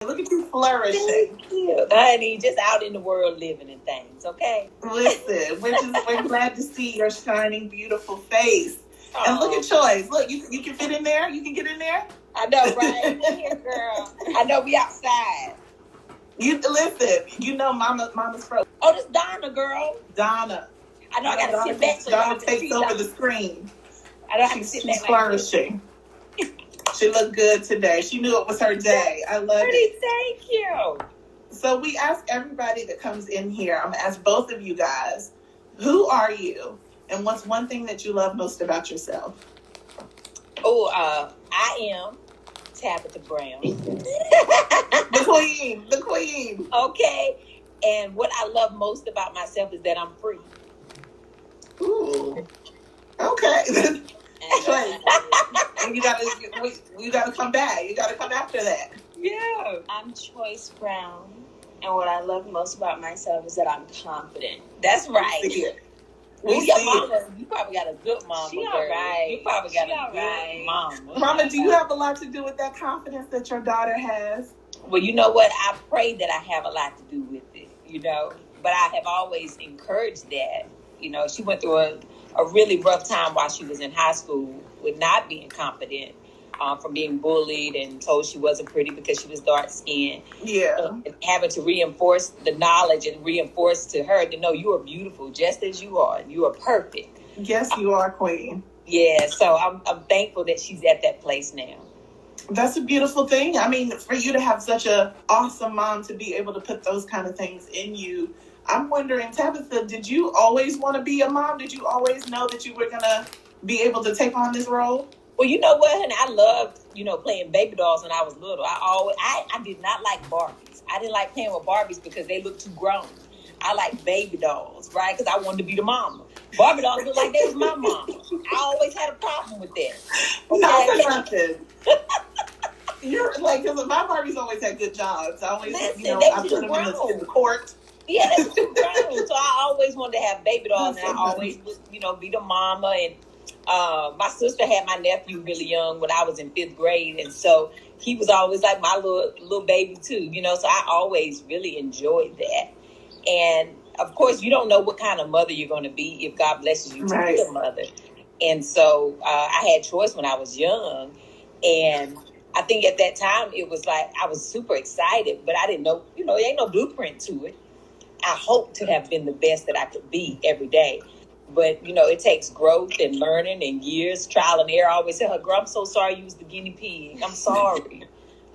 Look at you flourishing. Thank you, honey. Just out in the world living and things, okay? Listen, we're glad to see your shining, beautiful face. And look at Choyce. Look, you can fit in there. You can get in there. I know, right? Here, girl. I know we outside. You listen. You know, Mama's frozen. Oh, this Donna, girl. Donna. I know. I gotta sit back so Donna takes over the screen. I don't have to sit back. She's flourishing. She looked good today. She knew it was her day. I love it. Thank you. So we ask everybody that comes in here, I'm going to ask both of you guys, who are you? And what's one thing that you love most about yourself? Oh, I am Tabitha Brown. The queen. Okay. And what I love most about myself is that I'm free. Ooh. Okay. And you gotta come back. You gotta come after that. Yeah. I'm Choyce Brown, and what I love most about myself is that I'm confident. That's right. Your mama, you probably got a good mama. She all right. You probably got a good mama. Mama, do you have a lot to do with that confidence that your daughter has? Well, you know what? I pray that I have a lot to do with it, But I have always encouraged that. She went through a really rough time while she was in high school with not being confident, from being bullied and told she wasn't pretty because she was dark skinned. Yeah. And having to reinforce the knowledge and reinforce to her to know you are beautiful just as you are. You are perfect. Yes, you are, queen. Yeah, so I'm thankful that she's at that place now. That's a beautiful thing. I mean, for you to have such an awesome mom to be able to put those kind of things in you. I'm wondering, Tabitha, did you always want to be a mom? Did you always know that you were going to be able to take on this role? Well, you know what, honey? I loved, playing baby dolls when I was little. I did not like Barbies. I didn't like playing with Barbies because they looked too grown. I like baby dolls, right? Because I wanted to be the mama. Barbie dolls looked like they was my mama. I always had a problem with that. Okay? Not for nothing. You're like, because my Barbies always had good jobs. I always, I put them in the court. Yeah, that's too grown. So I always wanted to have baby dolls, and I always would, be the mama. And my sister had my nephew really young when I was in 5th grade, and so he was always like my little baby too. So I always really enjoyed that. And of course, you don't know what kind of mother you're going to be if God blesses you to be a mother. And so I had Choyce when I was young, and I think at that time it was like I was super excited, but I didn't know, there ain't no blueprint to it. I hope to have been the best that I could be every day. But, it takes growth and learning and years, trial and error. I always tell her, girl, I'm so sorry you was the guinea pig. I'm sorry.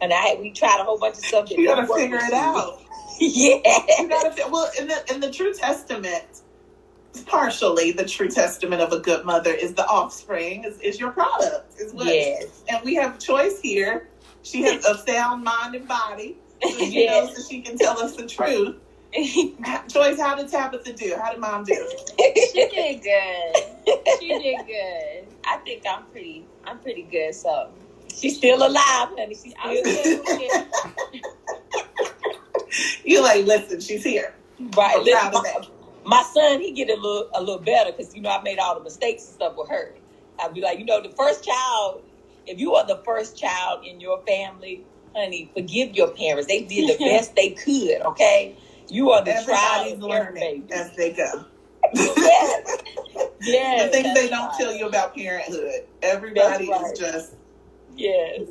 And we tried a whole bunch of stuff. You got to figure it out. Yeah. You gotta, well, in the true testament, partially the true testament of a good mother is the offspring, is your product. Yes. And we have Choyce here. She has a sound mind and body. So she knows that she can tell us the truth. Choyce, how did Tabitha do? How did Mom do? She did good. She did good. I think I'm pretty good. So she's still alive, honey. She's still good. You like, listen, she's here. Right. Listen, my son, he get a little better because I made all the mistakes and stuff with her. I'd be like, the first child. If you are the first child in your family, honey, forgive your parents. They did the best they could. Okay. You are the trial and error baby as they go. Yes. The things they don't tell you about parenthood. Everybody is just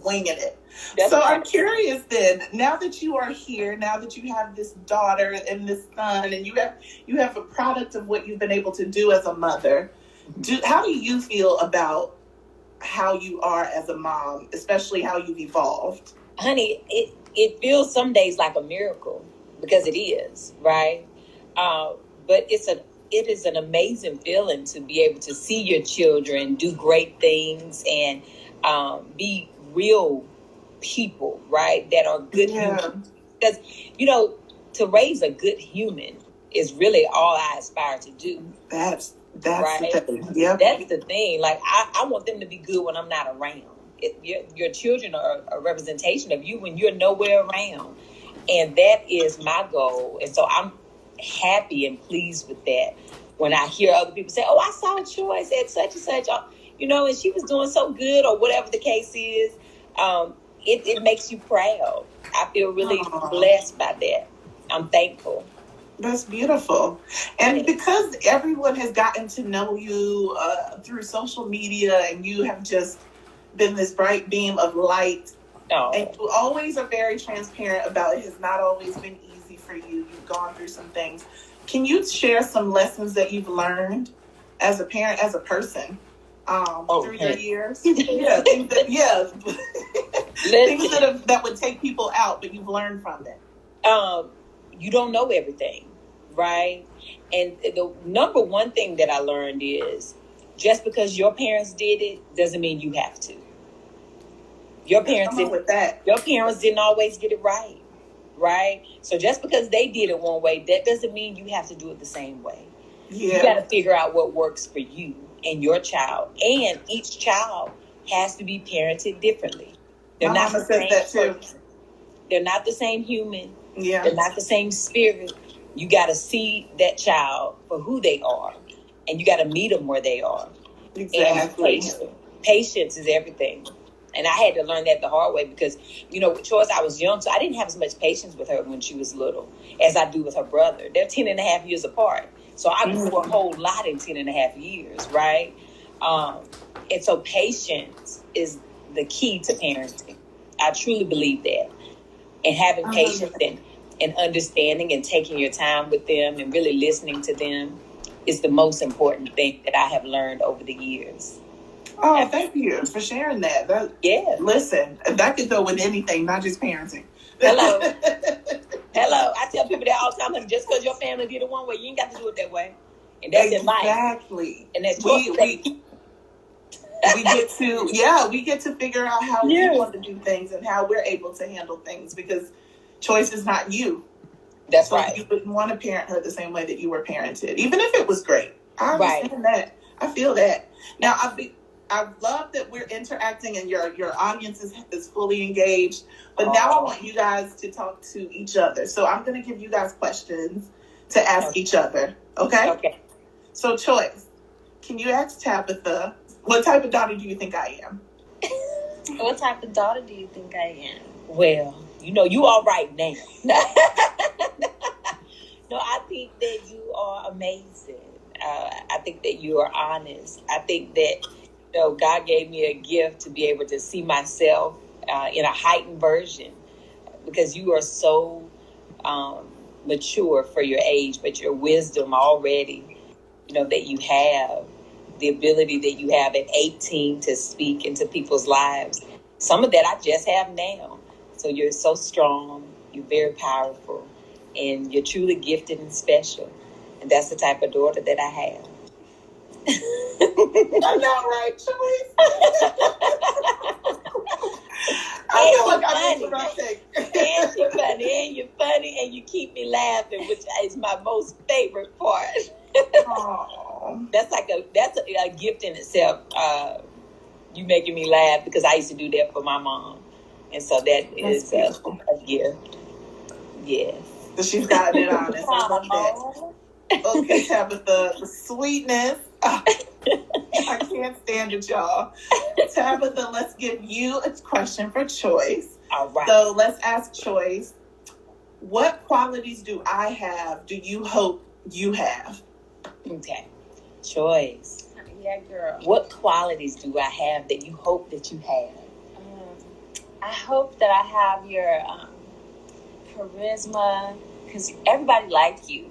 winging it. I'm curious then, now that you are here, now that you have this daughter and this son, and you have a product of what you've been able to do as a mother, how do you feel about how you are as a mom, especially how you've evolved? Honey, it feels some days like a miracle. Because it is, right? But it is an amazing feeling to be able to see your children do great things and be real people, right? That are good humans. Because, to raise a good human is really all I aspire to do. That's right? The thing. Yep. That's the thing. Like, I want them to be good when I'm not around. Your children are a representation of you when you're nowhere around. And that is my goal. And so I'm happy and pleased with that. When I hear other people say, oh, I saw Choyce at such and such, and she was doing so good or whatever the case is, it makes you proud I feel really blessed by that. I'm thankful. That's beautiful. And because everyone has gotten to know you through social media, and you have just been this bright beam of light, and you always are very transparent about it has not always been easy for you. You've gone through some things. Can you share some lessons that you've learned as a parent, as a person, through your years? Yeah, things that would take people out, but you've learned from it. You don't know everything, right? And the number one thing that I learned is just because your parents did it doesn't mean you have to. Your parents didn't always get it right, right? So just because they did it one way, that doesn't mean you have to do it the same way. Yeah. You got to figure out what works for you and your child. And each child has to be parented differently. They're not the same person. They're not the same human. Yeah. They're not the same spirit. You got to see that child for who they are, and you got to meet them where they are. Exactly. And patience is everything. And I had to learn that the hard way because, with Choyce, I was young, so I didn't have as much patience with her when she was little as I do with her brother. They're 10 and a half years apart. So I grew a whole lot in 10 and a half years, right? And so patience is the key to parenting. I truly believe that. And having patience and understanding and taking your time with them and really listening to them is the most important thing that I have learned over the years. Oh, thank you for sharing that. Listen, that could go with anything, not just parenting. Hello. I tell people that all the time. Just because your family did it one way, you ain't got to do it that way. And that's in life. Exactly. And that's we get to figure out how we want to do things and how we're able to handle things, because Choyce is not you. That's right. You wouldn't want to parent her the same way that you were parented, even if it was great. I understand that. I feel that. Now, I love that we're interacting and your audience is fully engaged. But now I want you guys to talk to each other. So I'm going to give you guys questions to ask each other. Okay? Okay. So, Choyce, can you ask Tabitha, what type of daughter do you think I am? What type of daughter do you think I am? Well, you all right now. No, I think that you are amazing. I think that you are honest. I think that God gave me a gift to be able to see myself in a heightened version, because you are so mature for your age, but your wisdom already, that you have, the ability that you have at 18 to speak into people's lives. Some of that I just have now. So you're so strong, you're very powerful, and you're truly gifted and special. And that's the type of daughter that I have. I know, right, Choyce? I feel like I need to take. And you're funny, and you keep me laughing, which is my most favorite part. That's a gift in itself. You making me laugh, because I used to do that for my mom, and so that is a gift. Yes. So she's gotten it honest. I love that. Okay, Tabitha, the sweetness. I can't stand it, y'all. Tabitha, let's give you a question for Choyce. All right. So let's ask Choyce, what qualities do I have, do you hope you have? Okay. Choyce. Yeah, girl. What qualities do I have that you hope that you have? I hope that I have your charisma, because everybody likes you.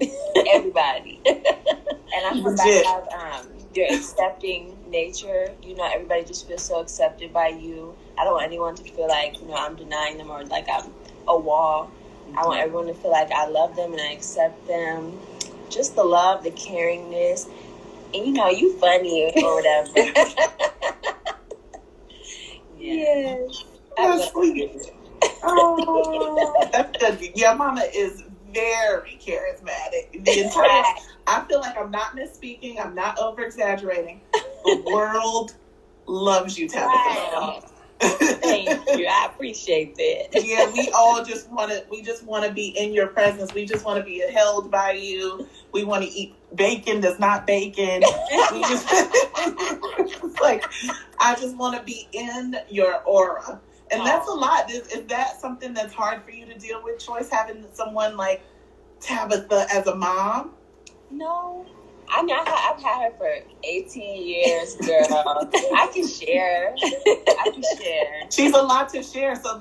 Everybody. And I hope I have your accepting nature. Everybody just feels so accepted by you. I don't want anyone to feel like, I'm denying them or like I'm a wall. I want everyone to feel like I love them and I accept them. Just the love, the caringness. And you funny or whatever. Yes. That's sweet. Oh, that's good. Your mama is very charismatic. I feel like I'm not misspeaking. I'm not over exaggerating. The world loves you, Tabitha. Wow. Thank you. I appreciate that. Yeah, we all just want to be in your presence. We just want to be held by you. We want to eat bacon that's not bacon. It's like, I just want to be in your aura. And that's a lot. Is that something that's hard for you to deal with, Choyce, having someone like Tabitha as a mom? No. I mean, I've had her for 18 years, girl. I can share. She's a lot to share, so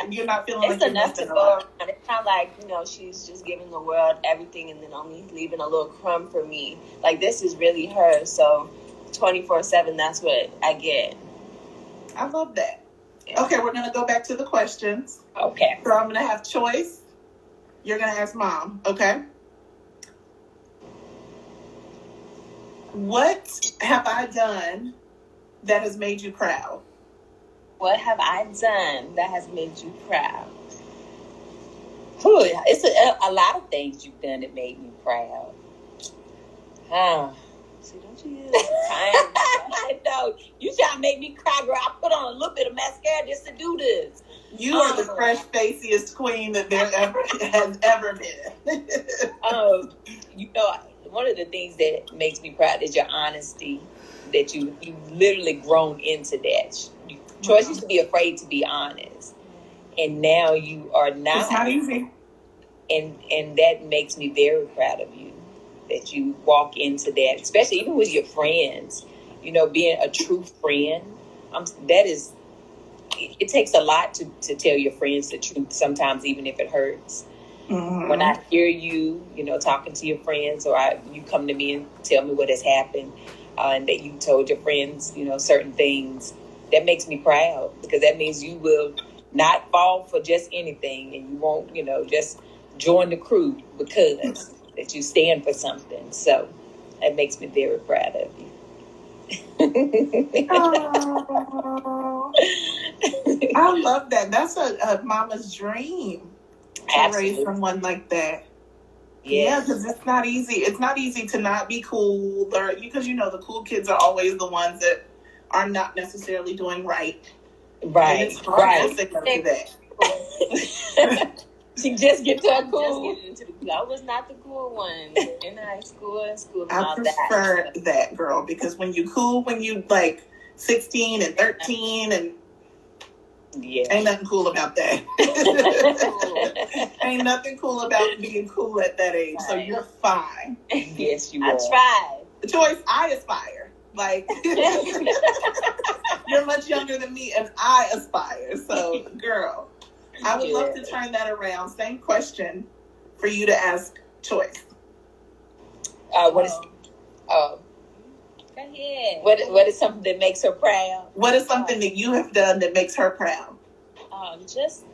you're not feeling it's like enough to go around. It's not like, she's just giving the world everything and then only leaving a little crumb for me. Like, this is really her, so 24/7, that's what I get. I love that. Yeah. Okay, we're going to go back to the questions. Okay. So I'm going to have Choyce. You're going to ask Mom, okay? What have I done that has made you proud? What have I done that has made you proud? It's a lot of things you've done that made me proud. See, don't you I know. You trying to make me cry, girl. I put on a little bit of mascara just to do this. You are the fresh faciest queen that there has ever been. One of the things that makes me proud is your honesty, that you literally grown into that. Choyce used to be afraid to be honest, and now you are not. It's not easy. And that makes me very proud of you, that you walk into that, especially even with your friends, being a true friend. It takes a lot to tell your friends the truth sometimes, even if it hurts. Mm-hmm. When I hear you, talking to your friends, or you come to me and tell me what has happened, and that you told your friends, certain things, that makes me proud, because that means you will not fall for just anything, and you won't, just join the crew because that you stand for something. So that makes me very proud of you. I love that. That's a mama's dream. Absolutely. To raise someone like that. Yeah, because it's not easy. It's not easy to not be cool, because the cool kids are always the ones that are not necessarily doing right. Right. And it's hard to stick up to that. She just get to a cool. I was not the cool one in high school and school. I prefer that, girl, because when you like 16 and 13 and ain't nothing cool about that. Ain't nothing cool about being cool at that age. Right. So you're fine. Yes, you are. I tried. Choyce, I aspire. Like, you're much younger than me, and I aspire. So, girl, I would love to turn that around. Same question for you to ask Choyce. What is something that makes her proud? What is something that you have done that makes her proud? Just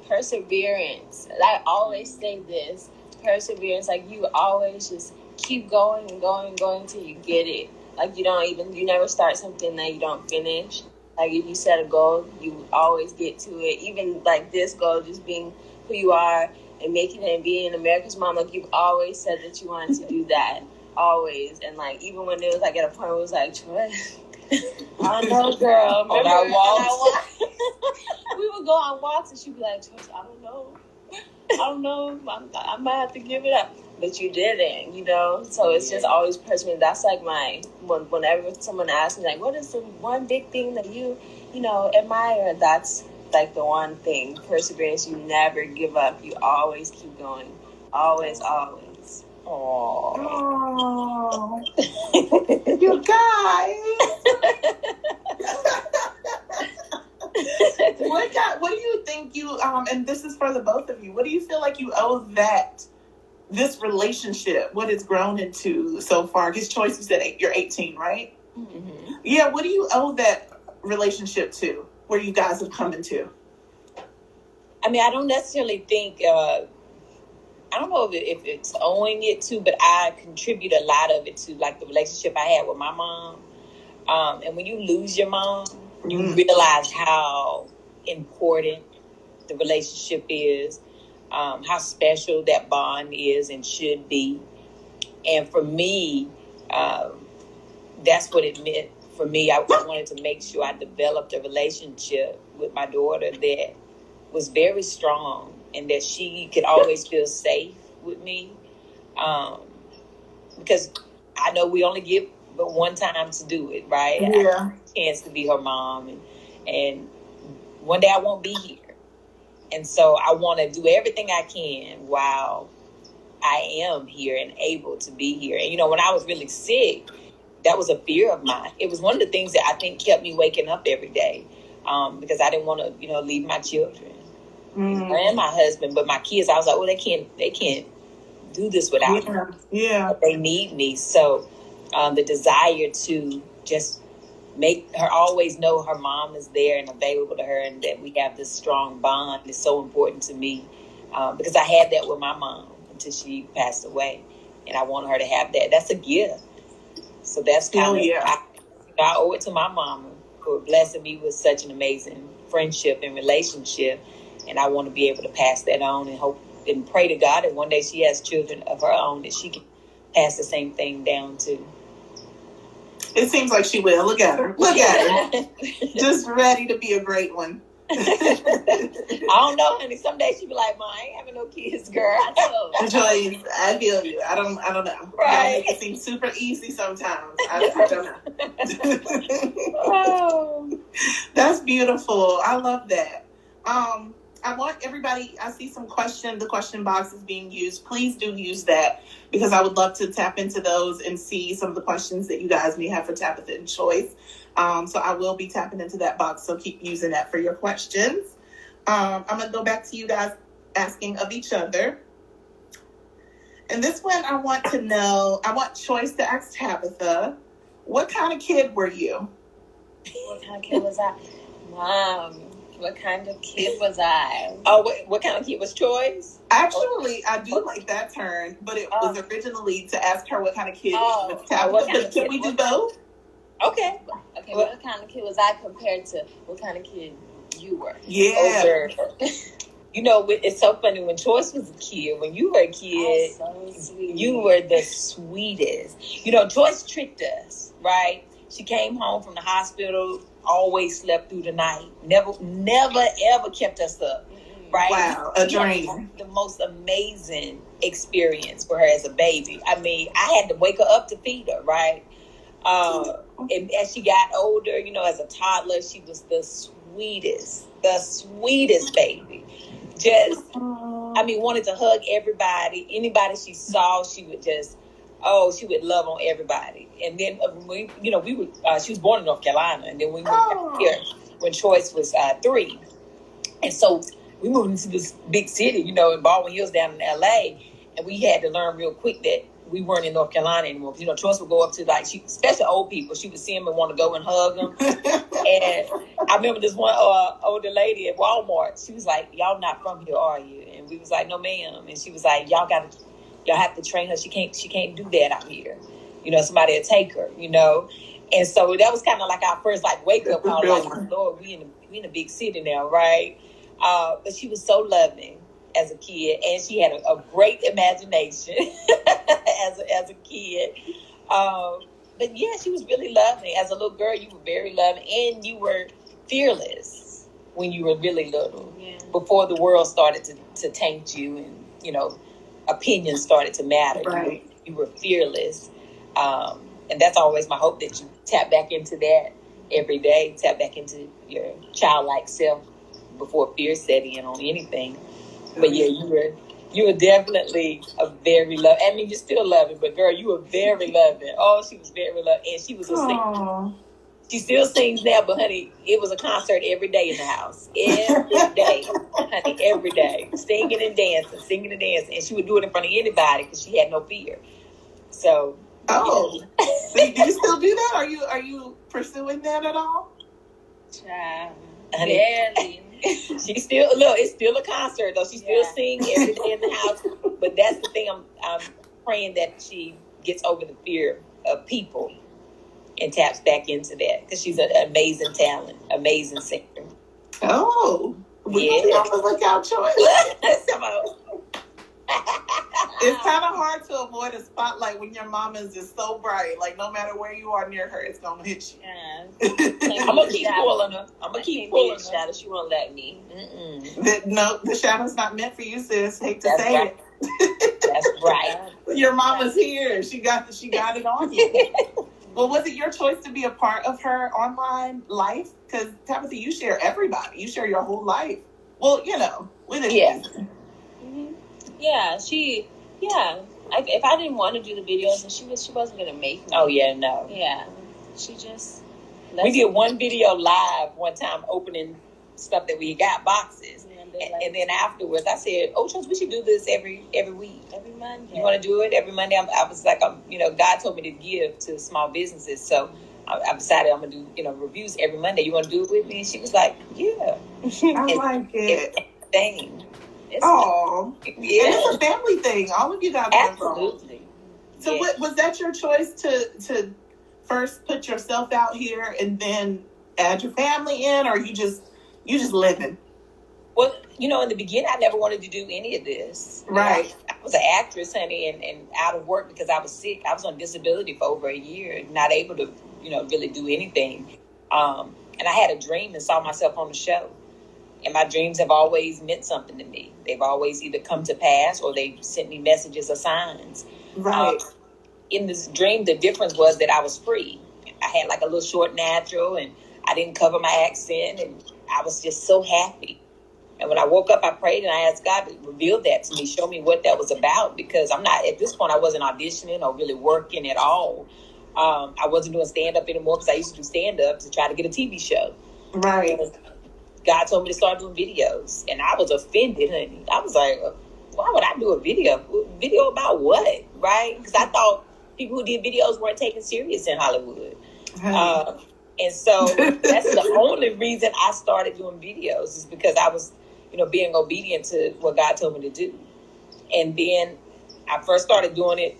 perseverance. I always say this. Perseverance. Like, you always just keep going and going and going until you get it. Like, you never start something that you don't finish. Like, if you set a goal, you always get to it. Even like this goal, just being who you are and making it and being America's mom, like, you've always said that you wanted to do that. Always. And like, even when it was like at a point where it was like, Choyce, I know, girl. Remember, on our walks. We would go on walks and she'd be like, Choyce, I don't know. I might have to give it up. But you didn't, So it's just always persevering. That's like whenever someone asks me, like, what is the one big thing that you admire? That's like the one thing. Perseverance. You never give up. You always keep going. Always, always. Aww. You guys. What do you think and this is for the both of you, what do you feel like you owe this relationship, what it's grown into so far? Because Choyce, you said you're 18, right? Mm-hmm. Yeah, what do you owe that relationship to, where you guys have come into? I mean, I don't necessarily think, I don't know if it's owing it to, but I contribute a lot of it to, like, the relationship I had with my mom. And when you lose your mom, you realize how important the relationship is, how special that bond is and should be. And for me, that's what it meant for me. I wanted to make sure I developed a relationship with my daughter that was very strong and that she could always feel safe with me. Because I know we only get but one time to do it, right? Yeah. I had a chance to be her mom, and one day I won't be here. And so I want to do everything I can while I am here and able to be here. And, when I was really sick, that was a fear of mine. It was one of the things that I think kept me waking up every day, because I didn't want to, leave my children and my husband. But my kids, I was like, well, they can't do this without me. Yeah. But they need me. So the desire to just make her always know her mom is there and available to her, and that we have this strong bond is so important to me, because I had that with my mom until she passed away, and I want her to have that. That's a gift. So that's kind of, I owe it to my mama for blessing me with such an amazing friendship and relationship, and I want to be able to pass that on and hope and pray to God that one day she has children of her own that she can pass the same thing down to. It seems like she will. Look at her. Look at her. Just ready to be a great one. I don't know, honey. Someday she'll be like, Mom, I ain't having no kids, girl. Choyce, I feel you. I don't know. Right. It seems super easy sometimes. I don't know. Oh, that's beautiful. I love that. I want everybody, I see the question box is being used. Please do use that, because I would love to tap into those and see some of the questions that you guys may have for Tabitha and Choyce. So I will be tapping into that box, so keep using that for your questions. I'm going to go back to you guys asking of each other. And this one, I want Choyce to ask Tabitha, what kind of kid were you? What kind of kid was I? Mom, what kind of kid was I? Oh, what kind of kid was Choyce? Actually, I do like that turn, but it was originally to ask her what kind of kid was Tabitha. Can we do both? Okay. Okay, what kind of kid was I compared to what kind of kid you were? Yeah. It's so funny. When Choyce was a kid, when you were a kid, you were the sweetest. Choyce tricked us, right? She came home from the hospital, always slept through the night. Never, ever kept us up, right? Wow, a dream. The most amazing experience for her as a baby. I mean, I had to wake her up to feed her, right? And as she got older, as a toddler, she was the sweetest baby. Just, wanted to hug everybody. Anybody she saw, she would she would love on everybody. And then, she was born in North Carolina. And then we moved here when Choyce was 3. And so we moved into this big city, in Baldwin Hills down in LA. And we had to learn real quick that we weren't in North Carolina anymore. Choyce would go up to, especially old people. She would see them and want to go and hug them. And I remember this one older lady at Walmart. She was like, y'all not from here, are you? And we was like, no, ma'am. And she was like, y'all have to train her. She can't do that out here. Somebody will take her, And so that was kind of like our first wake up call. Lord, we in a big city now, right? But she was so loving as a kid, and she had a great imagination as a kid. But yeah, she was really loving. As a little girl, you were very loving, and you were fearless when you were really little. Yeah. Before the world started to taint you, and opinions started to matter. Right. You were fearless, and that's always my hope, that you tap back into that every day. Tap back into your childlike self before fear set in on anything. But yeah, you were definitely a very loving. I mean, you're still loving, but girl, you were very loving. Oh, she was very loving, and she was a singer. She still sings now, but honey, it was a concert every day in the house. Every day, honey, every day, singing and dancing, and she would do it in front of anybody because she had no fear. So, so do you still do that? Are you pursuing that at all? Child, barely. She still it's still a concert though. She still sings every day in the house. But that's the thing. I'm praying that she gets over the fear of people and taps back into that, because she's an amazing talent, amazing singer. Oh, we have to look out, Choyce. It's kind of hard to avoid a spotlight when your mama is just so bright. No matter where you are near her, it's gonna hit you. Yeah. I'm gonna keep pulling her. I'm gonna keep pulling her. Shadow. She won't let me. The shadow's not meant for you, sis. Hate to say it. That's right. Your mama's here. She got it on you. Well, was it your choice to be a part of her online life? Because Tabitha, you share everybody. You share your whole life. Well, with it. Yeah. Yeah, if I didn't want to do the videos, and she wasn't going to make me. Oh, yeah, no. Yeah. She just... We did one video live one time opening stuff that we got, boxes. And then afterwards, I said, Choyce, we should do this every week. Every Monday. You want to do it every Monday? I was like, God told me to give to small businesses. So I decided I'm going to do, reviews every Monday. You want to do it with me? And she was like, yeah. I like it. Thing. Oh, yeah. And it's a family thing. All of you guys are involved. Absolutely. So what was that your choice to first put yourself out here and then add your family in, or you just living? Well, in the beginning, I never wanted to do any of this. Right. I was an actress, honey, and out of work because I was sick. I was on disability for over a year, not able to, really do anything. And I had a dream and saw myself on the show. And my dreams have always meant something to me. They've always either come to pass or they sent me messages or signs. Right. In this dream, the difference was that I was free. I had like a little short natural and I didn't cover my accent. And I was just so happy. And when I woke up, I prayed and I asked God to reveal that to me, show me what that was about. Because at this point, I wasn't auditioning or really working at all. I wasn't doing stand-up anymore because I used to do stand-up to try to get a TV show. Right. And God told me to start doing videos. And I was offended, honey. I was like, why would I do a video? Video about what? Right? Because I thought people who did videos weren't taken serious in Hollywood. And so that's the only reason I started doing videos is because I was, being obedient to what God told me to do. And then I first started doing it,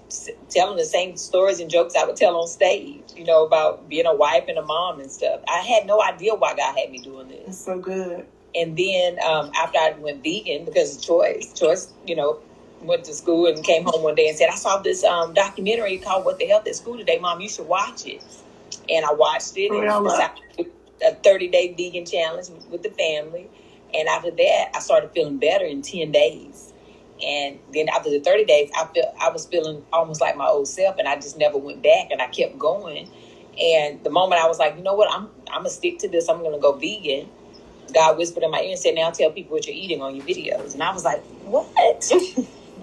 telling the same stories and jokes I would tell on stage, about being a wife and a mom and stuff. I had no idea why God had me doing this. That's so good. And then after I went vegan, because of Choyce, went to school and came home one day and said, I saw this documentary called What the Health at School Today, Mom, you should watch it. And I watched it and decided to do a 30-day vegan challenge with the family. And after that, I started feeling better in 10 days. And then after the 30 days, I was feeling almost like my old self, and I just never went back, and I kept going. And the moment I was like, you know what, I'm going to stick to this. I'm going to go vegan. God whispered in my ear and said, now tell people what you're eating on your videos. And I was like, what?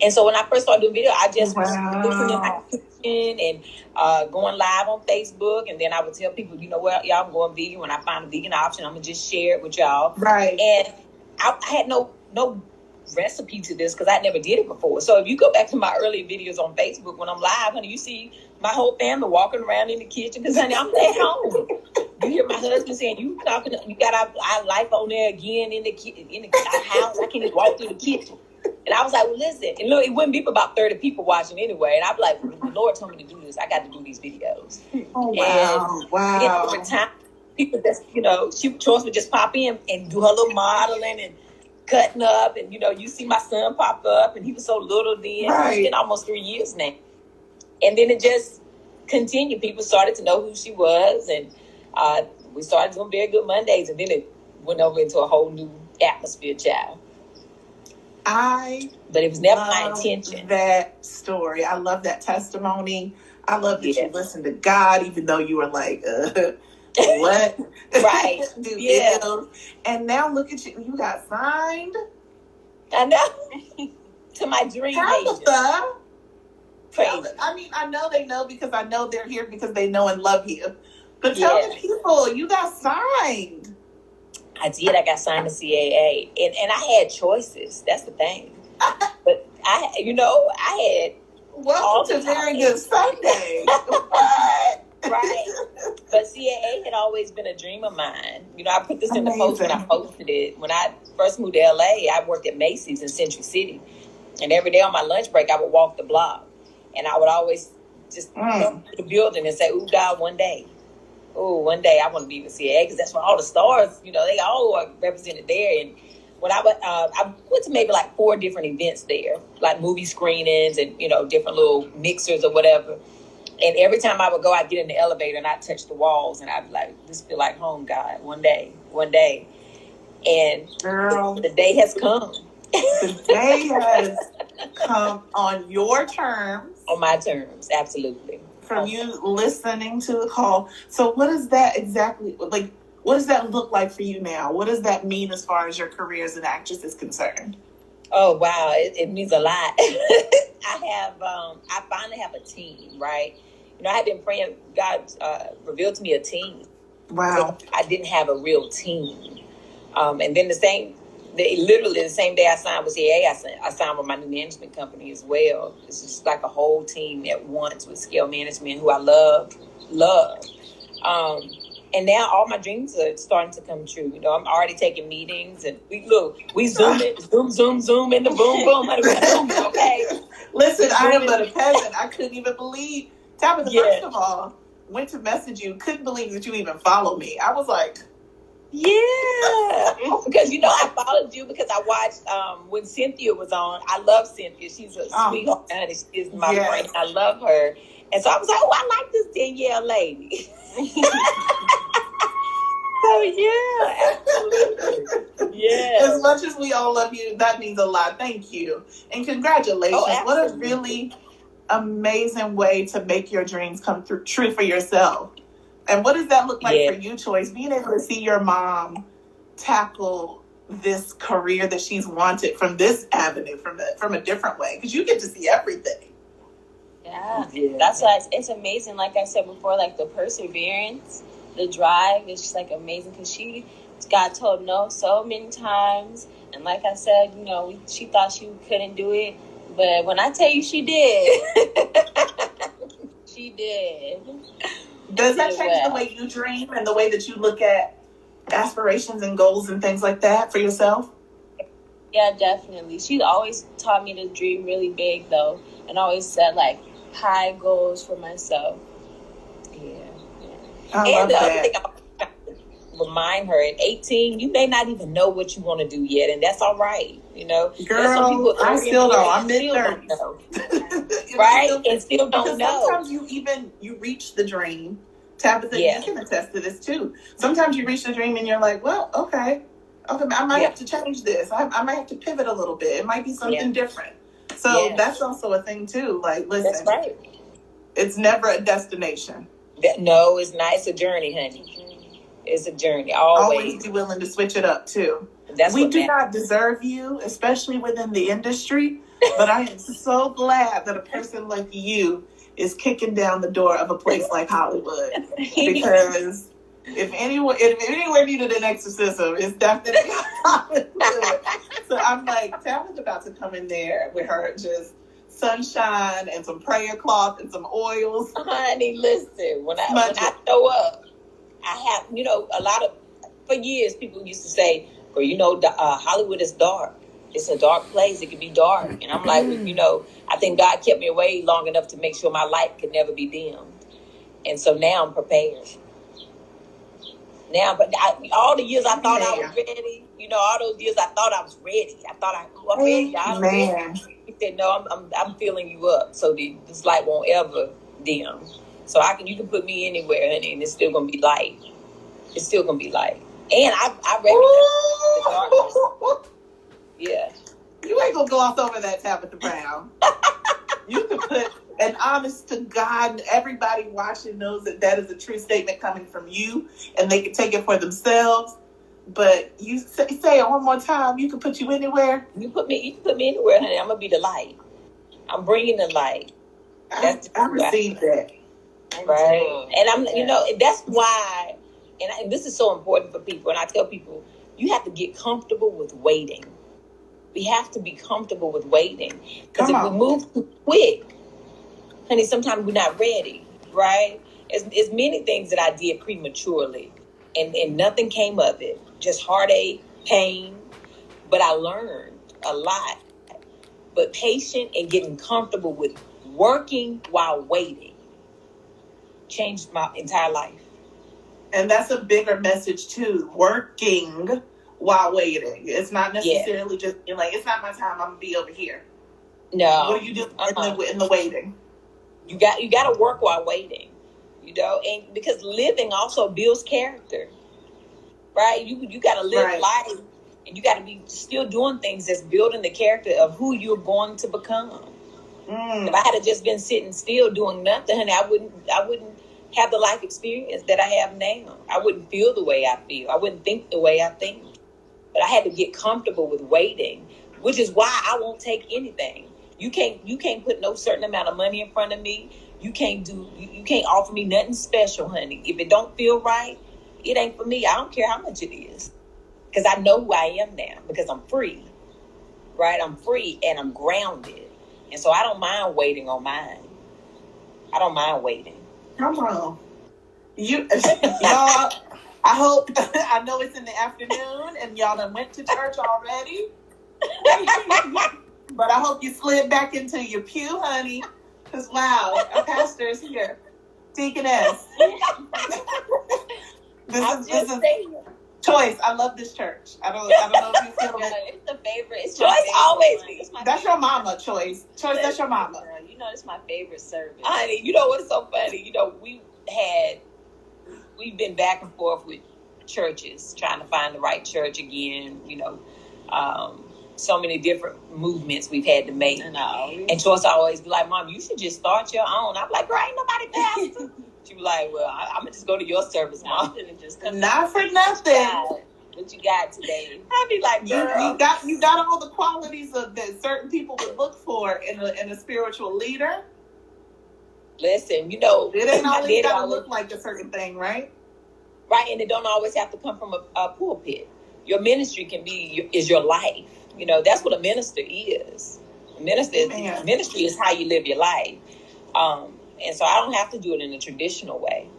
And so when I first started doing videos, I just was looking in my kitchen and going live on Facebook. And then I would tell people, you know what, y'all, I'm going vegan. When I find a vegan option, I'm going to just share it with y'all. Right. And I had no recipe to this because I never did it before. So if you go back to my early videos on Facebook when I'm live, honey, you see my whole family walking around in the kitchen because, honey, I'm at home. You hear my husband saying, you got our life on there again in our house. I can't just walk through the kitchen. And I was like, well, listen. And look, it wouldn't be for about 30 people watching anyway. And I'd be like, the Lord told me to do this. I got to do these videos. Oh, wow. And wow. Over time, people just, Choyce would just pop in and do her little modeling and cutting up. And, you see my son pop up. And he was so little then. Right. It's been almost 3 years now. And then it just continued. People started to know who she was. And we started doing Very Good Mondays. And then it went over into a whole new atmosphere, child. But it was never my intention. That story. I love that testimony. I love that you listened to God, even though you were like, what? Right. And now look at you. You got signed. I know. To my dream Tabitha. Crazy. I mean, I know they know because I know they're here because they know and love you. But tell the people, you got signed. I did. I got signed to CAA. And I had choices. That's the thing. But I had... Welcome to Very Good Sunday. What? Right. But CAA had always been a dream of mine. I put this in the post when I posted it. When I first moved to LA, I worked at Macy's in Century City. And every day on my lunch break, I would walk the block. And I would always just come to the building and say, ooh, God, one day. Oh, one day I want to be with CAA because that's where all the stars, they all are represented there. And when I went to maybe like 4 different events there, like movie screenings and, different little mixers or whatever. And every time I would go, I'd get in the elevator and I'd touch the walls and I'd be like, this feel like home, God, one day. And girl, the day has come. The day has come on your terms. On my terms, absolutely. from you listening to the call. So what is that exactly, like, what does that look like for you now? What does that mean as far as your career as an actress is concerned? Oh, wow. It means a lot. I finally have a team, right? You know, I had been praying, God revealed to me a team. Wow. I didn't have a real team. And then literally the same day I signed with CAA, I signed with my new management company as well. It's just like a whole team at once with Scale Management, who I love. And now all my dreams are starting to come true. You know, I'm already taking meetings, and we zoom in, zoom in the boom, boom, okay? Listen, I am but a peasant. I couldn't even believe. Tabitha, first of all, went to message you, couldn't believe that you even follow me. I was like... Yeah, because I followed you because I watched when Cynthia was on. I love Cynthia. She's a sweetheart, and she is my friend. I love her, and so I was like, "Oh, I like this Danielle lady." So absolutely, As much as we all love you, that means a lot. Thank you, and congratulations! What a really amazing way to make your dreams come true for yourself. And what does that look like for you, Choyce? Being able to see your mom tackle this career that she's wanted from this avenue, from a different way, because you get to see everything. Yeah, that's why it's amazing. Like I said before, like the perseverance, the drive is just like amazing, because she got told no so many times, and like I said, she thought she couldn't do it, but when I tell you she did, she did. Does that change the way you dream and the way that you look at aspirations and goals and things like that for yourself? Yeah, definitely. She always taught me to dream really big, though, and always set, like, high goals for myself. Yeah. I love that. Remind her, at 18, you may not even know what you want to do yet, and that's all right. Girl, some people I still don't. I'm mid-30s. Right? And still don't know. Sometimes you reach the dream. Tabitha, you can attest to this too. Sometimes you reach the dream and you're like, well, okay, I might have to change this. I might have to pivot a little bit. It might be something different. So that's also a thing too. Like, listen, that's right. It's never a destination. No, it's not. It's a journey, honey. It's a journey. Always be willing to switch it up too. We do not deserve you, especially within the industry. But I am so glad that a person like you is kicking down the door of a place like Hollywood. Because if anywhere needed an exorcism, it's definitely Hollywood. So I'm like, Tabitha's about to come in there with her just sunshine and some prayer cloth and some oils. Honey, listen, when I show up, I have, for years people used to say, well, Hollywood is dark. It's a dark place. It can be dark. And I'm like, I think God kept me away long enough to make sure my light could never be dimmed. And so now I'm prepared. Now, but all the years I thought I was ready, all those years I thought I was ready. I thought I'm ready. I'm ready. He said, no, I'm filling you up so this light won't ever dim. So you can put me anywhere, honey, and it's still gonna be light. It's still gonna be light. And I recognize the darkness. Yeah. You ain't gonna gloss over that, Tabitha Brown. You can put an honest to God, everybody watching knows that is a true statement coming from you, and they can take it for themselves. But you say it one more time. You can put you anywhere. You put me anywhere, honey. I'm gonna be the light. I'm bringing the light. I received that. Right. And I'm, that's why, and this is so important for people. And I tell people, you have to get comfortable with waiting. We have to be comfortable with waiting. Because if we move too quick, honey, sometimes we're not ready, right? It's many things that I did prematurely, and nothing came of it. Just heartache, pain. But I learned a lot. But patient and getting comfortable with working while waiting changed my entire life. And that's a bigger message too. Working while waiting. It's not necessarily just like, it's not my time, I'm gonna be over here. No. What do you do in the waiting? You got to work while waiting. And because living also builds character. Right? You got to live life, and you got to be still doing things that's building the character of who you're going to become. If I had just been sitting still doing nothing, honey, I wouldn't have the life experience that I have now. I wouldn't feel the way I feel. I wouldn't think the way I think. But I had to get comfortable with waiting, which is why I won't take anything. You can't put no certain amount of money in front of me. You can't offer me nothing special, honey. If it don't feel right, it ain't for me. I don't care how much it is. Because I know who I am now, because I'm free. Right? I'm free and I'm grounded. And so I don't mind waiting on mine. I don't mind waiting. Come on. Y'all, I hope, I know it's in the afternoon and y'all done went to church already. But I hope you slid back into your pew, honey. Because, wow, our pastor is here. Deaconess. This is Choyce. I love this church. I don't know if you feel it. It's the favorite. It's Choyce always. That's your mama, Choyce. Choyce, that's your mama. Girl, you know, it's my favorite service. Honey, you know what's so funny? You know, we've been back and forth with churches trying to find the right church again. You know, so many different movements we've had to make. And Choyce always be like, Mom, you should just start your own. I'm like, girl, ain't nobody pastor. She was like, well, I'm going to just go to your service, Mom. Not for nothing. What you got today? I'd be like, girl. You got all the qualities of that certain people would look for in a spiritual leader. Listen, you know. It ain't always got to look like a certain thing, right? Right, and it don't always have to come from a pulpit. Your ministry is your life. You know, that's what a minister is. Ministry is how you live your life. And so I don't have to do it in a traditional way.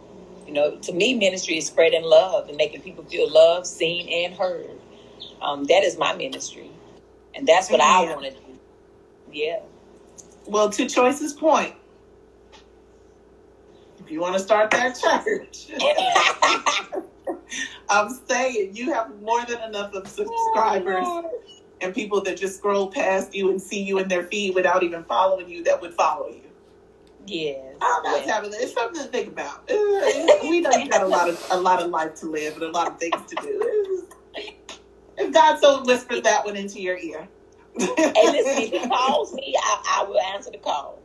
You know, to me, ministry is spreading love and making people feel loved, seen, and heard. That is my ministry. And that's what I want to do. Yeah. Well, to Choyce's point, if you want to start that church, I'm saying you have more than enough of subscribers and people that just scroll past you and see you in their feed without even following you that would follow you. Yes. Tabitha, it's something to think about. We know you got a lot of life to live and a lot of things to do. If God so whispered that one into your ear. Hey, listen, if he calls me, I will answer the call.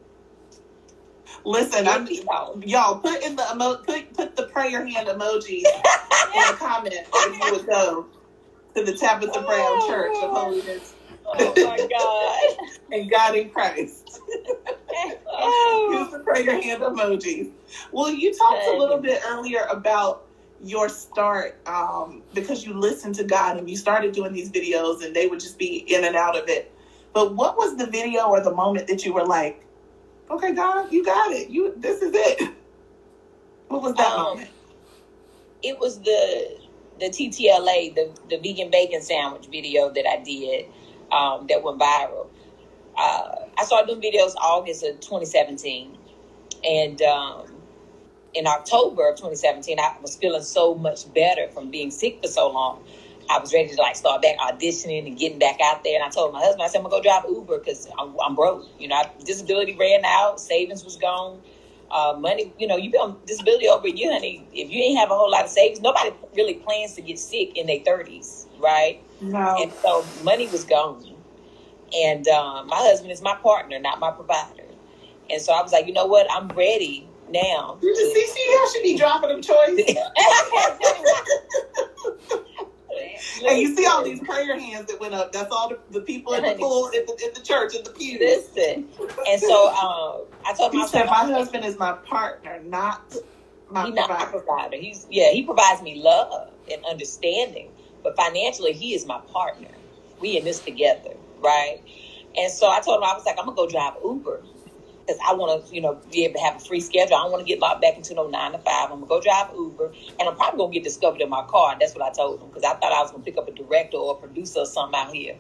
Listen, y'all put in the put the prayer hand emoji in the comment if you would go to the Tabitha Brown Church of Holiness. Oh my God. And God in Christ. Use the prayer hand emojis. Well, you talked a little bit earlier about your start because you listened to God and you started doing these videos and they would just be in and out of it. But what was the video or the moment that you were like, okay, God, you got it. This is it. What was that moment? It was the TTLA, the vegan bacon sandwich video that I did that went viral. I started doing videos August of 2017. And in October of 2017, I was feeling so much better from being sick for so long. I was ready to start back auditioning and getting back out there. And I told my husband, I said, I'm going to go drive Uber because I'm broke. You know, disability ran out, savings was gone. Money, you know, you've been on disability over a year, honey. If you ain't have a whole lot of savings, nobody really plans to get sick in their 30s, right? No. And so money was gone. And my husband is my partner, not my provider. And so I was like, you know what? I'm ready now. You just see how she be dropping them Choyce. And you see all these prayer hands that went up. That's all the people in the pool, in the church, in the pews. Listen. And so I told him, my husband is my partner, not my provider. Not my provider. He provides me love and understanding. But financially, he is my partner. We in this together, right? And so I told him, I was like, I'm going to go drive Uber. Because I want to, be able to have a free schedule. I don't want to get locked back into no 9 to 5. I'm going to go drive Uber. And I'm probably going to get discovered in my car. That's what I told him. Because I thought I was going to pick up a director or a producer or something out here.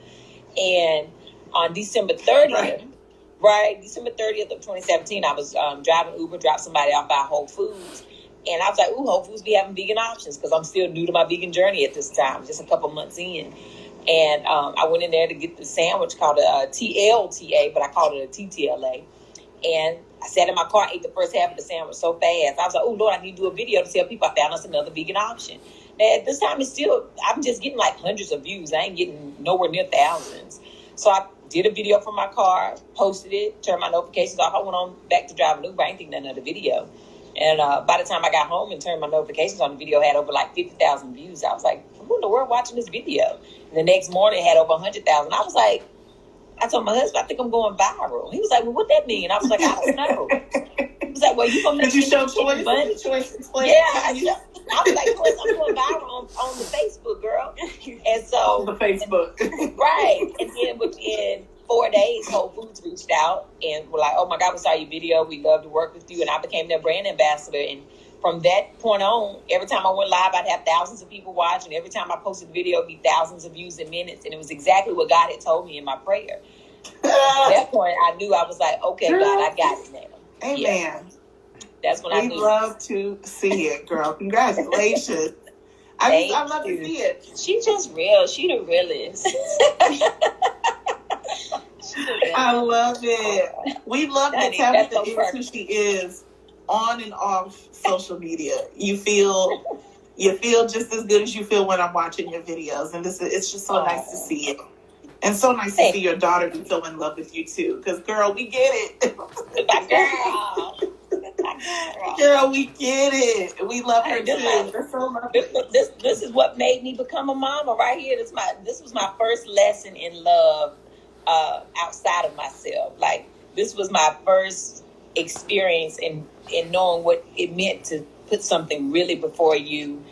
And on December 30th, December 30th of 2017, I was driving Uber, dropped somebody off by Whole Foods. And I was like, ooh, Whole Foods be having vegan options. Because I'm still new to my vegan journey at this time. Just a couple months in. And I went in there to get the sandwich called a TLTA, but I called it a TTLA. And I sat in my car, ate the first half of the sandwich so fast. I was like, oh, Lord, I need to do a video to tell people I found us another vegan option. And at this time, I'm just getting like hundreds of views. I ain't getting nowhere near thousands. So I did a video from my car, posted it, turned my notifications off. I went on back to driving Uber. I didn't think nothing of the video. And by the time I got home and turned my notifications on, the video had over like 50,000 views. I was like, who in the world watching this video? And the next morning it had over 100,000. I was like, I told my husband, I think I'm going viral. He was like, well, what that mean? I was like, I don't know. He was like, well, you gonna make Did you show Choyce? Choyce explain? Yeah, I was like, Choyce, I'm going viral on the Facebook, girl. And so on the Facebook. Right. And then within 4 days, Whole Foods reached out and were like, oh my God, we saw your video. We love to work with you. And I became their brand ambassador. And from that point on, every time I went live, I'd have thousands of people watch. And every time I posted a video, it'd be thousands of views in minutes. And it was exactly what God had told me in my prayer. At that point, I knew, I was like, okay, God, I got it now. Amen. Yeah. That's when I knew. We love to see it, girl. Congratulations. I love to see it. She just real. She the realest. I love it. We love that Tabitha is who she is on and off social media. You feel just as good as you feel when I'm watching your videos, and it's just so nice to see it, and so nice to see your daughter be so in love with you too. Because girl, we get it. Girl, we get it. We love her too. That's so lovely. This is what made me become a mama right here. This was my first lesson in love outside of myself. Like, this was my first experience in knowing what it meant to put something really before you,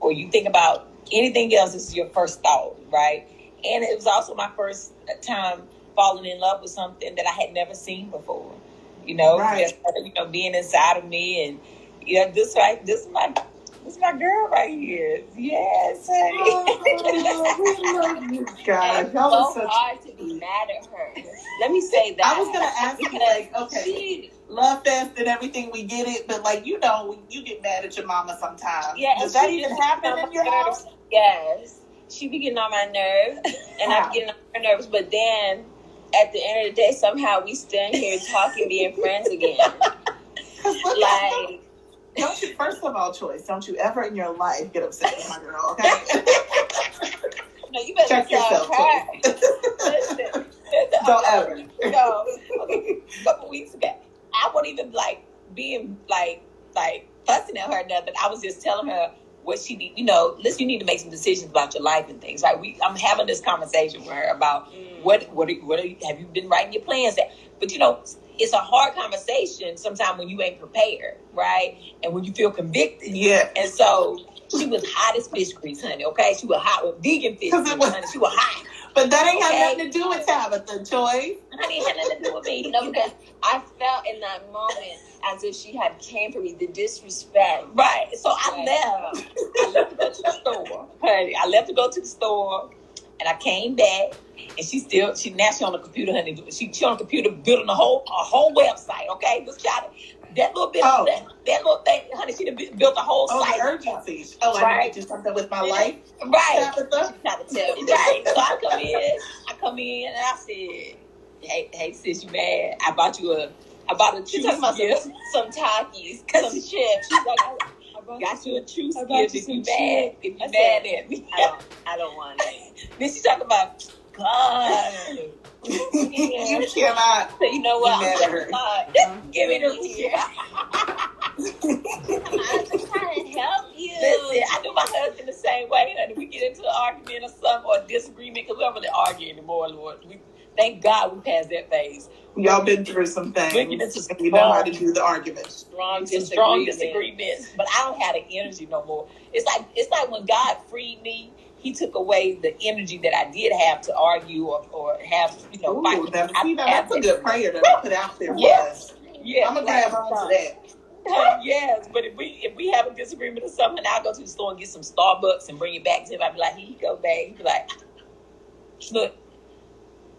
or you think about anything else. This is your first thought, right? And it was also my first time falling in love with something that I had never seen before. You know, right. Just, being inside of me, and this is my girl right here. Yes, honey. We love you guys. It's so hard to be mad at her. Let me say that. I was gonna ask you, like, okay, love fest and everything, we get it, but like, you get mad at your mama sometimes. Yeah, does that even happen in your house? Yes, she be getting on my nerves, and I'm getting on her nerves, but then. At the end of the day, somehow we stand here talking, being friends again. Like, don't you? First of all, Choyce, don't you ever in your life get upset with my girl? Okay. No, you better check yourself, Listen, don't ever. No. A couple weeks ago, I wasn't even being like fussing at her or nothing. I was just telling her what she need. Listen, you need to make some decisions about your life and things. Right? I'm having this conversation with her about. What have you been writing your plans at? But it's a hard conversation sometimes when you ain't prepared, right? And when you feel convicted. Yeah. And so she was hot as fish grease, honey, okay? She was hot with vegan fish grease, honey. She was hot. But that ain't have nothing to do with Tabitha, Choyce. Honey, it had nothing to do with me. Because I felt in that moment as if she had came for me, the disrespect. Right. So I left to go to the store, honey. I left to go to the store. And I came back, and she on the computer, honey. She on the computer building a whole website, okay? That little bit, that little thing, honey. She built a whole site. The urgency. I need to do something with my life. Right. Tabitha. She's trying to tell me. Right. So I come in, and I said, "Hey, sis, you mad? I bought a She's talking about some Takis, some chips." She's like, got you a truce gift if you mad at me. I don't want it. Then she's talking about God. You cannot. So you know what? Give me the chair. I'm just trying to help you. Listen, I do my husband the same way. We get into an argument or something or a disagreement because we don't really argue anymore, Lord. Thank God we passed that phase. Y'all been through some things. You know how to do the arguments. Strong disagreements. But I don't have the energy no more. It's like when God freed me, He took away the energy that I did have to argue or have, fight. That's a good prayer to put out there. Yes. Yeah. I'm gonna grab on to that. Yes, but if we have a disagreement or something, I'll go to the store and get some Starbucks and bring it back to him. I'll be like, here you go, babe. He'll be like, look.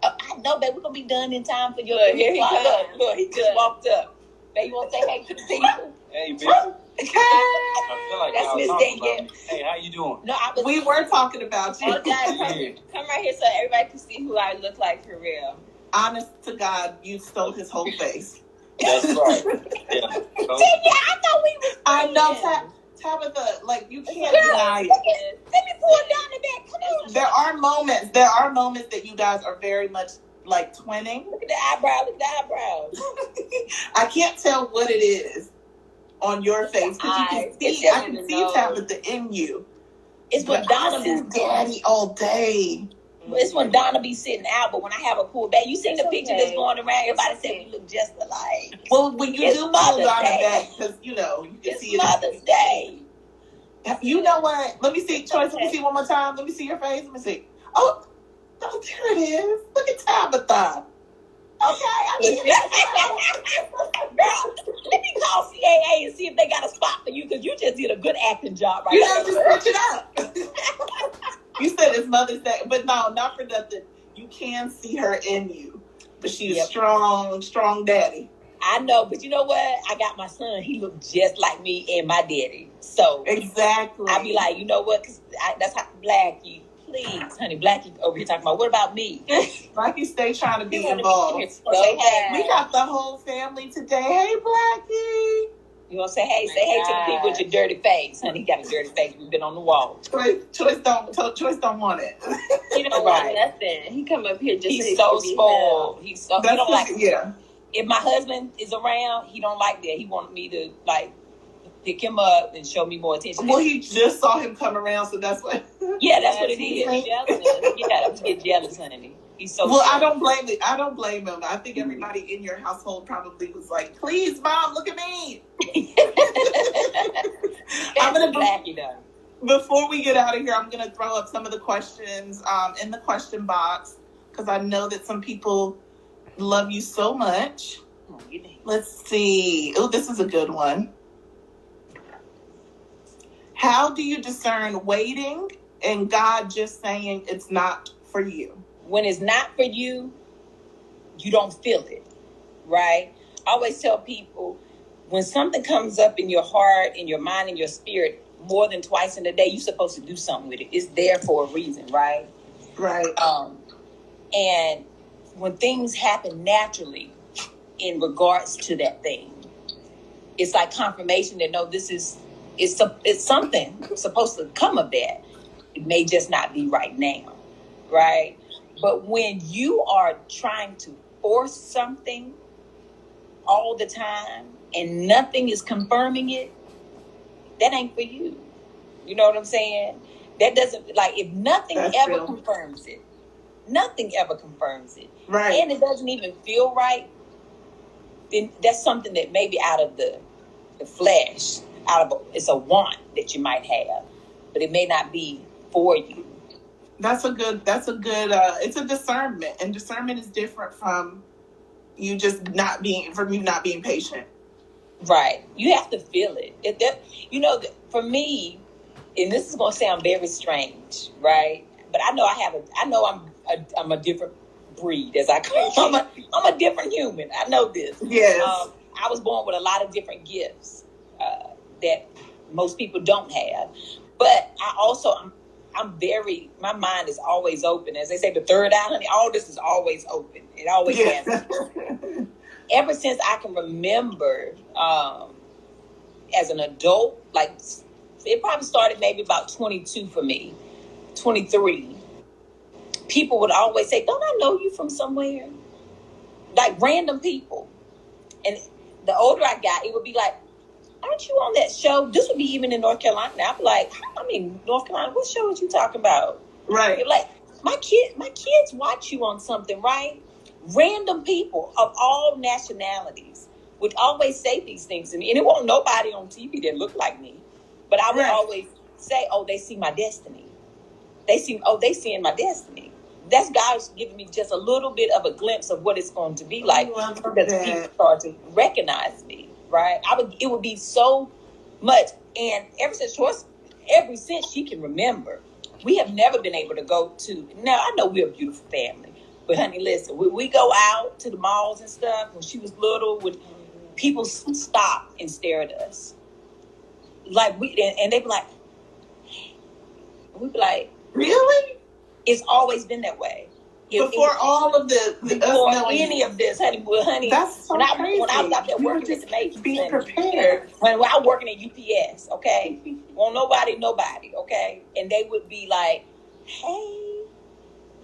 I know, babe, we're going to be done in time for your... Look, here he comes. Look, he just walked up. Babe, you want to say hey to the people? Hey, bitch. Hey. That's Miss Danielle. Hey, how you doing? No, we were talking about you. Oh, God, come right here so everybody can see who I look like for real. Honest to God, you stole his whole face. That's right. Yeah. I thought we was... I know, Tabitha, you can't deny it. Let me pull it down the back. Come on. There are moments that you guys are very much like twinning. Look at the eyebrow. Look at the eyebrows. I can't tell what it is on your face because you can see. I can see Tabitha in you. It's when Donna be daddy all day. It's when Donna be sitting out, but when I have a cool back, you seen the picture that's going around. Everybody said we look just alike. Well, when you do pull Donna back, because you can see it. Mother's Day. You know what? Let me see, Choyce. Let me see one more time. Let me see your face. Let me see. Oh, there it is. Look at Tabitha. Okay. Girl, let me call CAA and see if they got a spot for you, because you just did a good acting job right now. Just switch it up. You said it's Mother's Day, but no, not for nothing. You can see her in you, but she's strong daddy. I know, but you know what? I got my son. He looked just like me and my daddy. So exactly, I be like, you know what? Because that's how Blackie. Please, honey, Blackie over here talking about what about me? Blackie stay trying to be involved. We got the whole family today. Hey, Blackie. You want to say hey? Say hey to the people with your dirty face, honey. He got a dirty face. We've been on the wall. Choyce don't want it. You don't want nothing. He come up here just. He's so spoiled. He's so. He don't like. Yeah. If my husband is around, he don't like that. He wanted me to pick him up and show me more attention. Well, he just saw him come around, so that's what. Yeah, that's what it is. He's jealous. Yeah, I'm get jealous, honey. He's so. Well, jealous. I don't blame him. I think everybody in your household probably was like, "Please, Mom, look at me." I'm gonna Blackie though. Before we get out of here, I'm gonna throw up some of the questions in the question box because I know that some people love you so much. Let's see. Oh, this is a good one. How do you discern waiting and God just saying it's not for you? When it's not for you, you don't feel it, right? I always tell people, when something comes up in your heart, in your mind, in your spirit, more than twice in a day, you're supposed to do something with it. It's there for a reason, right? Right. And when things happen naturally in regards to that thing, it's like confirmation that no, it's something supposed to come of that. It may just not be right now, right? But when you are trying to force something all the time and nothing is confirming it, that ain't for you. You know what I'm saying? That doesn't, if nothing confirms it, nothing ever confirms it. Right. And it doesn't even feel right, then that's something that may be out of the flesh, it's a want that you might have, but it may not be for you. That's a good, it's a discernment, and discernment is different from you just not being patient. Right. You have to feel it. For me, and this is going to sound very strange, right? But I know I'm a different breed, as I call it. I'm a different human. I know this. Yes. I was born with a lot of different gifts that most people don't have. But I also, my mind is always open. As they say, the third eye, honey, all this is always open. It always has been. Ever since I can remember, as an adult, it probably started maybe about 22 for me, 23. People would always say, don't I know you from somewhere? Like random people. And the older I got, it would be like, aren't you on that show? This would be even in North Carolina. I'd be like, North Carolina, what show are you talking about? Right. They'd be like, my kids watch you on something, right? Random people of all nationalities would always say these things to me. And it wasn't nobody on TV that looked like me. But I would always say, oh, they see my destiny. They seeing my destiny. That's God's giving me just a little bit of a glimpse of what it's going to be like because people start to recognize me, right? It would be so much. And ever since she can remember, we have never been able to go to. Now I know we're a beautiful family, but honey, listen, when we go out to the malls and stuff, when she was little, when people stop and stare at us, and they be like, we'd be like, really? It's always been that way. Before all of before any of this, honey. That's so crazy. When I was out there working at the Macy's, be prepared. When I was working at UPS, okay, won't nobody, okay, and they would be like, hey,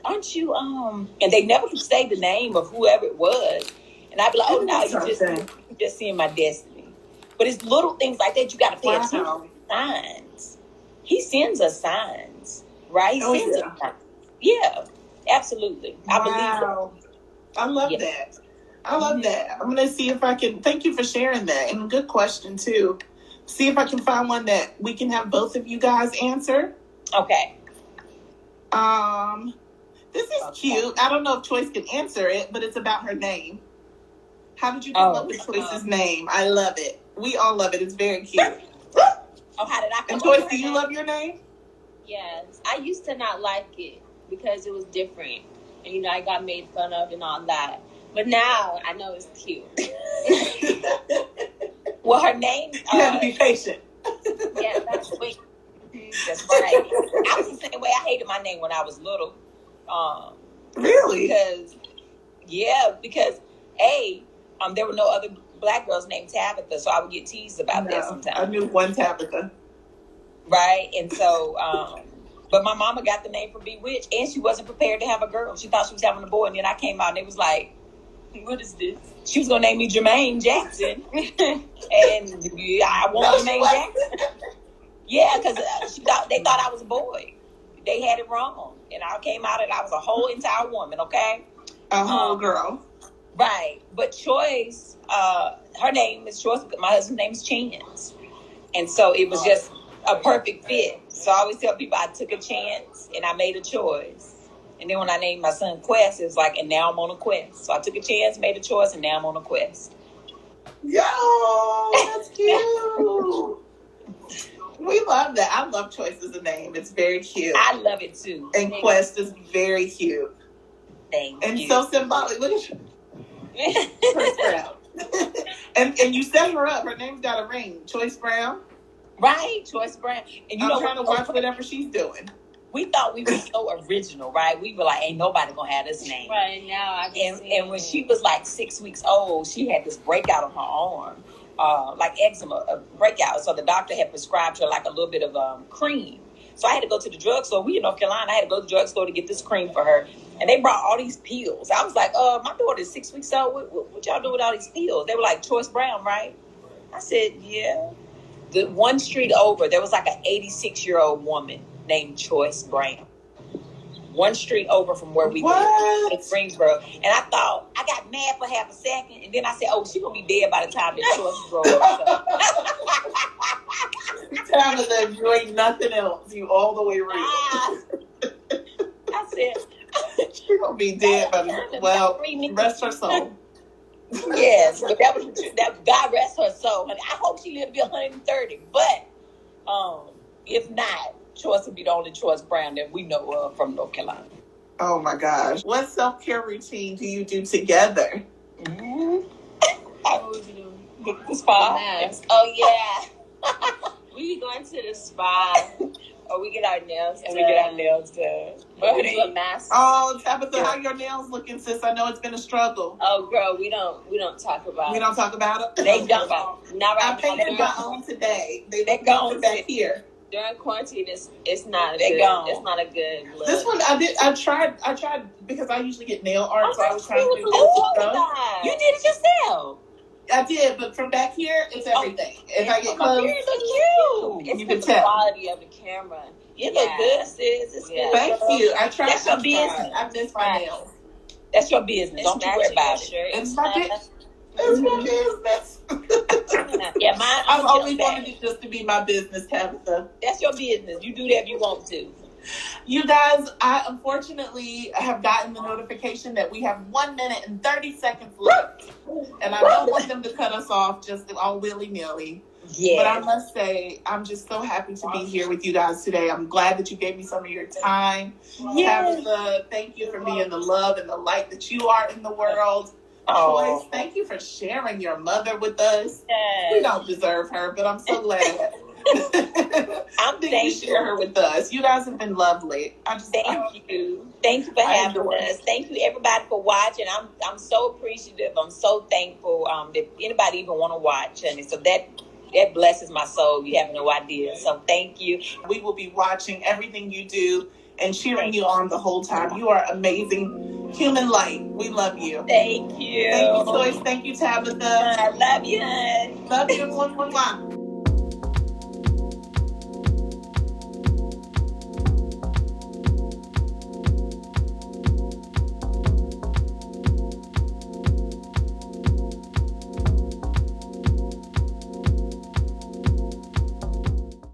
aren't you, and they never could say the name of whoever it was. And I'd be like, oh, no, you just seeing my destiny. But it's little things like that you got to pay attention to. Signs. He sends us signs, right? He sends us signs. Yeah, absolutely. I believe it. I love that. I love that. I'm going to see if I can, thank you for sharing that. And good question, too. See if I can find one that we can have both of you guys answer. Okay. This is cute. I don't know if Choyce can answer it, but it's about her name. How did you come up with Choyce's name? I love it. We all love it. It's very cute. How did I come up with Choyce, do you love your name? Yes. I used to not like it because it was different. And, I got made fun of and all that. But now I know it's cute. Well, her name... You have to be patient. Yeah, that's sweet. That's right. I was the same way. I hated my name when I was little. Really? Because there were no other black girls named Tabitha, so I would get teased about that sometimes. I knew one Tabitha. Right, and so, but my mama got the name from Bewitched, and she wasn't prepared to have a girl. She thought she was having a boy, and then I came out, and it was like, what is this? She was going to name me Jermaine Jackson, and I want Jermaine Jackson. Yeah, because they thought I was a boy. They had it wrong, and I came out, and I was a whole entire woman, okay? A whole girl. Right, but Choyce, her name is Choyce. My husband's name is Chance, and so it was just a perfect fit. So I always tell people I took a chance and I made a choice. And then when I named my son Quest, it was like, and now I'm on a quest. So I took a chance, made a choice, and now I'm on a quest. Yo, that's cute. We love that. I love Choyce as a name. It's very cute. I love it too. And Quest is very cute. Thank you. And so symbolic. Look at you. Choyce Brown. and you set her up. Her name's got a ring. Choyce Brown. Right, Choyce Brown. And I'm trying to watch whatever she's doing. We thought we were so original, right? We were like, ain't nobody gonna have this name. Right now, and when she was like 6 weeks old, she had this breakout on her arm, like eczema, a breakout. So the doctor had prescribed her like a little bit of cream. So I had to go to the drugstore. We in North Carolina. I had to go to the drugstore to get this cream for her. And they brought all these pills. I was like, my daughter is 6 weeks old. What y'all do with all these pills? They were like, Choyce Brown, right? I said, yeah. The one street over, there was like an 86-year-old woman named Choyce Brown. One street over from where we live in Greensboro. And I thought, I got mad for half a second. And then I said, she's going to be dead by the time that Choyce grows up. Tabitha, if you ain't nothing else, you all the way real. I said, she's going to be dead by the time. Well, rest her soul. Yes, but that was that. God rest her soul. I hope she lived to be 130. But if not, Choyce would be the only Choyce Brown that we know of from North Carolina. Oh my gosh! What self-care routine do you do together? The spa. Yes. Oh yeah. We be going to the spa. Or we get our nails done. And we get our nails done. Oh, Tabitha, how your nails looking, sis? I know it's been a struggle. Oh, girl, we don't talk about it. We don't talk about it? They don't. Not right. I painted my own today. They're gone back here. During quarantine, it's not a good look. This one, I tried because I usually get nail art, so I was trying to do this. You did it yourself. I did, but from back here, it's everything. If I get close, it's the quality of the camera. You look good, sis. It's good. Thank you. I tried. That's your business. I missed my nails. That's your business. Don't you worry about it. It's my business. It's my business. Yeah, mine. I've always wanted it just to be my business, Tabitha. That's your business. You do that if you want to. You guys, I unfortunately have gotten the notification that we have 1 minute and 30 seconds left. And I don't want them to cut us off just all willy-nilly. Yeah. But I must say, I'm just so happy to be here with you guys today. I'm glad that you gave me some of your time. Yes. Tabitha, thank you for being the love and the light that you are in the world. Choyce, thank you for sharing your mother with us. Yes. We don't deserve her, but I'm so glad. I'm thankful you share her with us. You guys have been lovely. Thank you for having us. Thank you everybody for watching. I'm so appreciative. I'm so thankful that anybody even want to watch, and so that blesses my soul. You have no idea. So thank you. We will be watching everything you do and cheering you on the whole time. You are amazing human light. We love you. Thank you. Thank you, Choyce. Thank you, Tabitha. I love you, hon. Love you. Mwah, mwah, mwah.